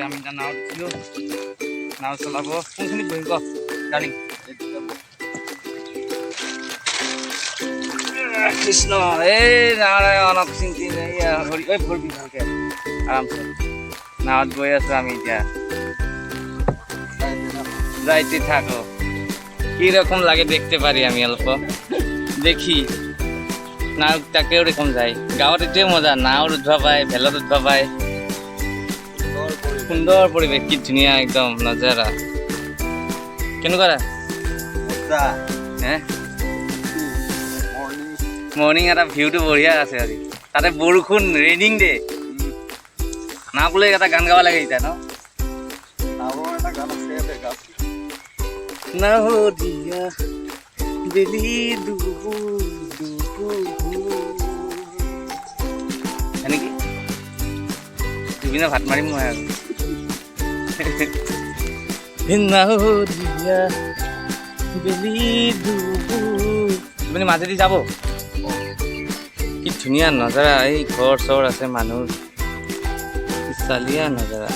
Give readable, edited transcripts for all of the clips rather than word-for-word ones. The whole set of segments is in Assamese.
আমি এটা নাও দিছিলোঁ নাও চলাব কোনখিনিত বহিম ক ডালিং কৃষ্ণ এই নাৰায়ণক চিন্তি হৰি ঐ ভৰবি ভালকে আৰামছে নাৱত গৈ আছোঁ আমি এতিয়া যাইতে থাকো কিৰকম লাগে দেখতে পাৰি আমি অল্প দেখি নাও তাকেও এৰকম যায় গাঁৱত এটোৱে মজা নাওত উঠবা পায় ভেলত উঠবা পায় সুন্দৰ পৰিৱেশ কি ধুনীয়া একদম নজাৰা কেনেকুৱা হে মৰ্ণিং এটা ভিউটো বঢ়িয়া আছে আজি তাতে বৰষুণ ৰেইনিং ডে নাক লৈ এটা গান গাব লাগে এতিয়া ন Nahodia Dili Dubu Aniki Dibina bhat mari moi aru Nahodia Dili Dubu Dibina মাজেদি যাব কি ধুনীয়া নজাৰা এই ঘৰ চৰ আছে মানুহ চালিয়া নজাৰা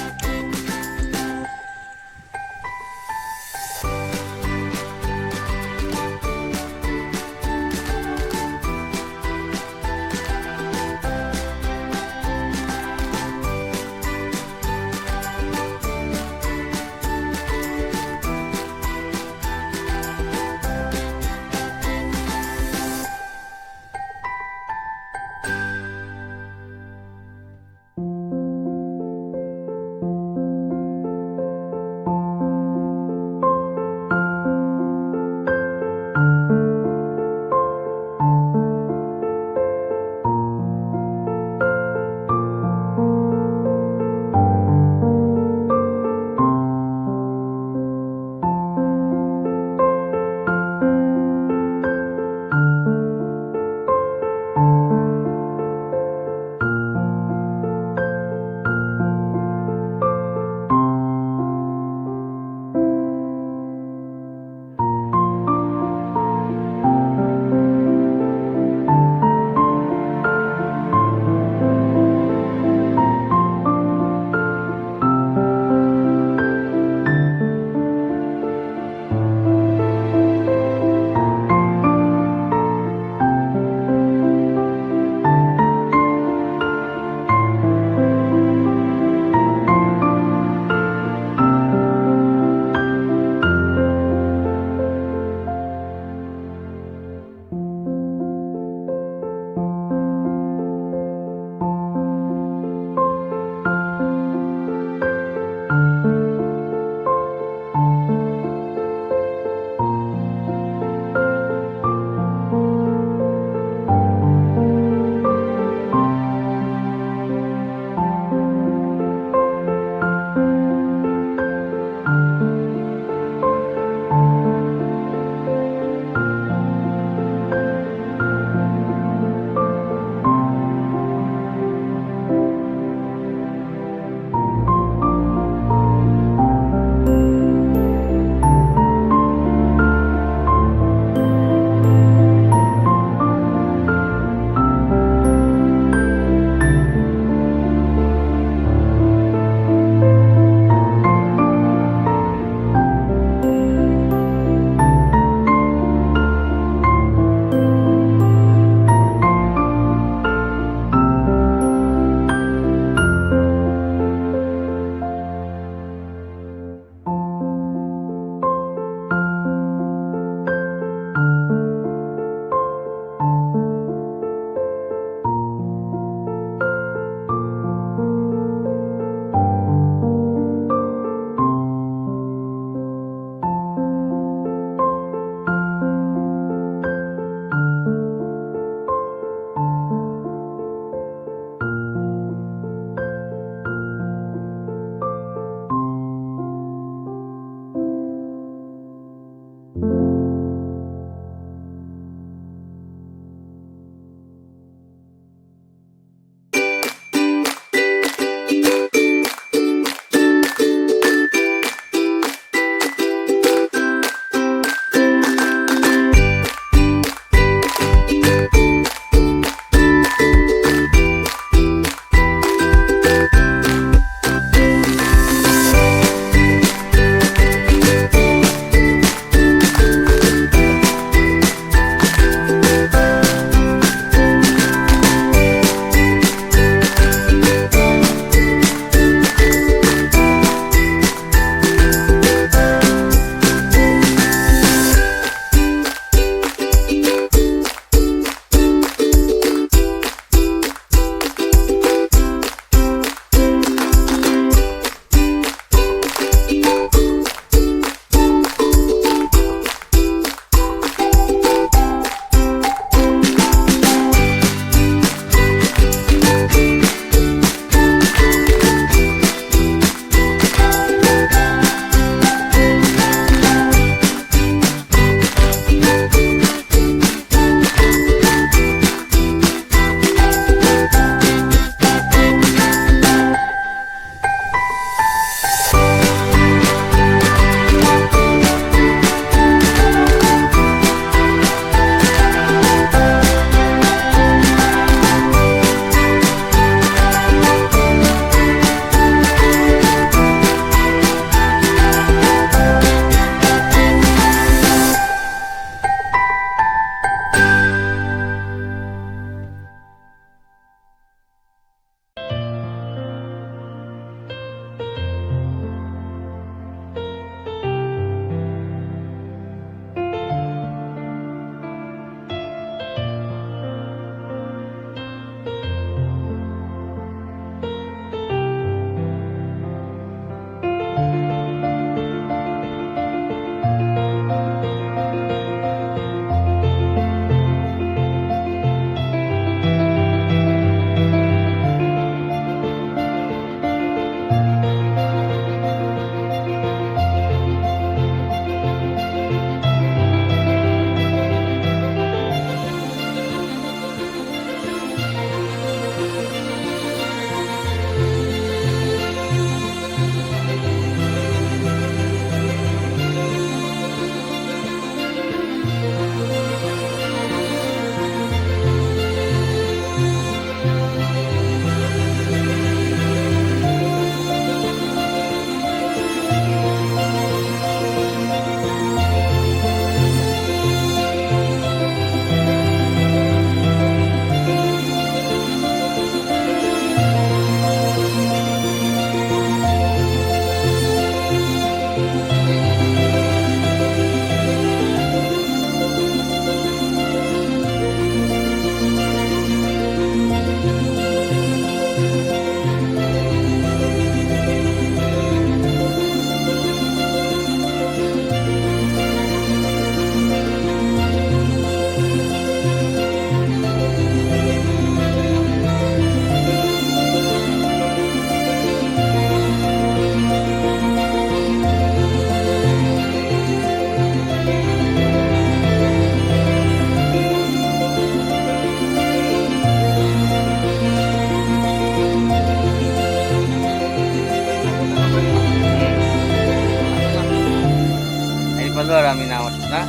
আহিলো আৰু আমি নাৱত না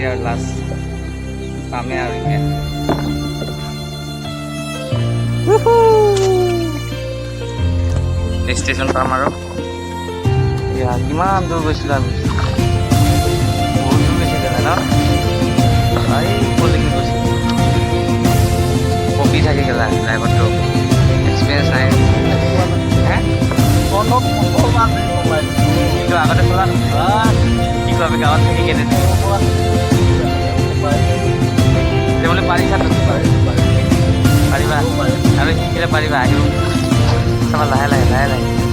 আৰু লাষ্ট পামে আৰু এতিয়া ষ্টেচন পাম আৰু কিমান দূৰ গৈছিলো আমি বহুত দূৰ গৈছিলে ন এই কলিঙি গৈছিলো কপি থাকি গেলা ড্ৰাইভাৰটো এক্সপিৰিয়েঞ্চ নাই কিন্তু আগতে চলা কি কবি গাঁৱত থাকি কেনে বোলে পাৰিছা পাৰিবা আৰু শিকিলে পাৰিবা আহিব চাবা লাহে লাহে